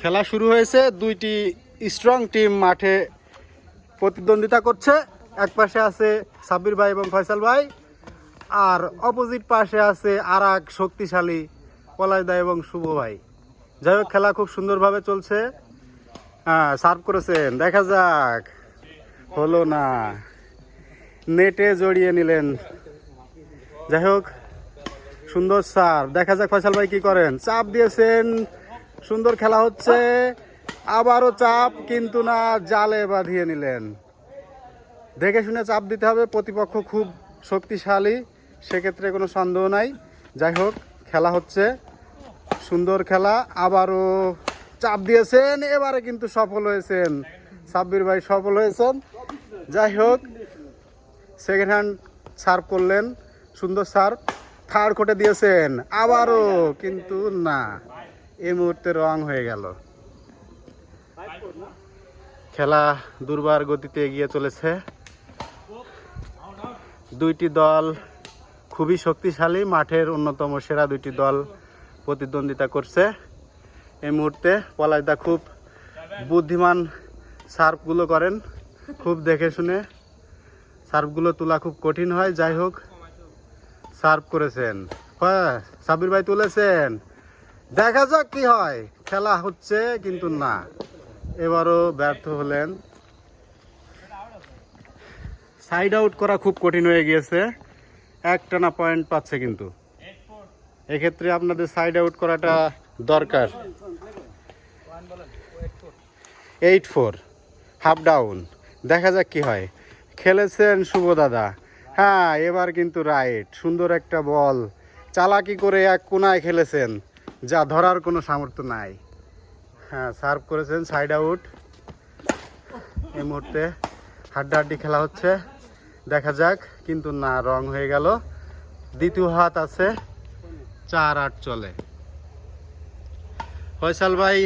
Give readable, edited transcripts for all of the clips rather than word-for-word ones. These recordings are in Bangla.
খেলা শুরু হয়েছে। দুইটি স্ট্রং টিম মাঠে প্রতিদ্বন্দ্বিতা করছে। এক পাশে আছে সাব্বির ভাই এবং ফয়সাল ভাই, আর অপোজিট পাশে আছে আর এক শক্তিশালী পলাশদা এবং শুভ ভাই। যাই হোক, খেলা খুব সুন্দরভাবে চলছে। হ্যাঁ, সার্ভ করেছেন, দেখা যাক। হলো না, নেটে জড়িয়ে নিলেন। যাই হোক, সুন্দর সার্ভ, দেখা যাক ফয়সাল ভাই কি করেন। চাপ দিয়েছেন, সুন্দর খেলা হচ্ছে। আবারও চাপ, কিন্তু না, জালে বাঁধিয়ে নিলেন। দেখে শুনে চাপ দিতে হবে, প্রতিপক্ষ খুব শক্তিশালী, সেক্ষেত্রে কোনো সন্দেহ নাই। যাই হোক, খেলা হচ্ছে, সুন্দর খেলা। আবারও চাপ দিয়েছেন, এবারে কিন্তু সফল হয়েছেন, সাব্বির ভাই সফল হয়েছেন। যাই হোক, সেকেন্ড হ্যান্ড সার্ভ করলেন, সুন্দর সার্ভ। থার্ড কোর্টে দিয়েছেন, আবারও কিন্তু না, এই মুহূর্তে রং হয়ে গেল। খেলা দুর্বার গতিতে এগিয়ে চলেছে। দুইটি দল খুবই শক্তিশালী, মাঠের অন্যতম সেরা দুইটি দল প্রতিদ্বন্দ্বিতা করছে। এই মুহূর্তে পলাশদা খুব বুদ্ধিমান সার্ভগুলো করেন, খুব দেখে শুনে। সার্ভগুলো তোলা খুব কঠিন হয়। যাই হোক, সার্ভ করেছেন, সাব্বির ভাই তুলেছেন, দেখা যাক কি হয়। খেলা হচ্ছে, কিন্তু না, এবারও ব্যর্থ হলেন। সাইড আউট করা খুব কঠিন হয়ে গিয়েছে, একটানা পয়েন্ট পাচ্ছে, কিন্তু এক্ষেত্রে আপনাদের সাইড আউট করাটা দরকার। 8-4 হাফ ডাউন, দেখা যাক কি হয়। খেলেছেন শুভ দাদা, হ্যাঁ, এবার কিন্তু রাইট, সুন্দর একটা বল চালাকি করে এক কোনায় খেলেছেন, যা ধরার কোনো সামর্থ্য নাই। হ্যাঁ, সার্ভ করেছেন, সাইড আউট। এই মুহূর্তে হাড্ডাহাড্ডি খেলা হচ্ছে, দেখা যাক, কিন্তু না, রং হয়ে গেল। দ্বিতীয় হাত আছে, 4-8 চলে। ফয়সাল ভাই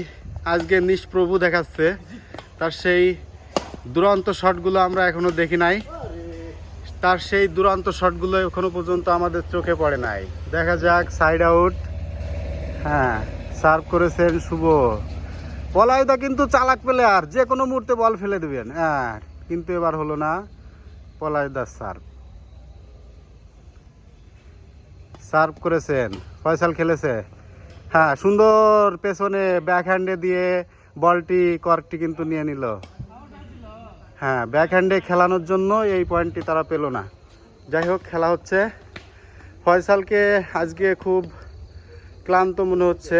আজকে নিষ্প্রভু দেখাচ্ছে, তার সেই দুরন্ত শটগুলো আমরা এখনো দেখি নাই, তার সেই দুরন্ত শটগুলো এখনো পর্যন্ত আমাদের চোখে পড়ে নাই। দেখা যাক, সাইড আউট। হ্যাঁ, সার্ভ করেছেন শুভ। পলাশদা কিন্তু চালাক প্লেয়ার, যে কোনো মুহূর্তে বল ফেলে দেবেন। হ্যাঁ, কিন্তু এবার হলো না, পলাশদার সার্ভ। সার্ভ করেছেন, ফয়সাল খেলেছে। হ্যাঁ, সুন্দর পেছনে ব্যাক হ্যান্ডে দিয়ে বলটি, কর্কটি কিন্তু নিয়ে নিল। হ্যাঁ, ব্যাক হ্যান্ডে খেলানোর জন্য এই পয়েন্টটি তারা পেল না। যাই হোক, খেলা হচ্ছে। ফয়সালকে আজকে খুব ক্লান্ত মনে হচ্ছে।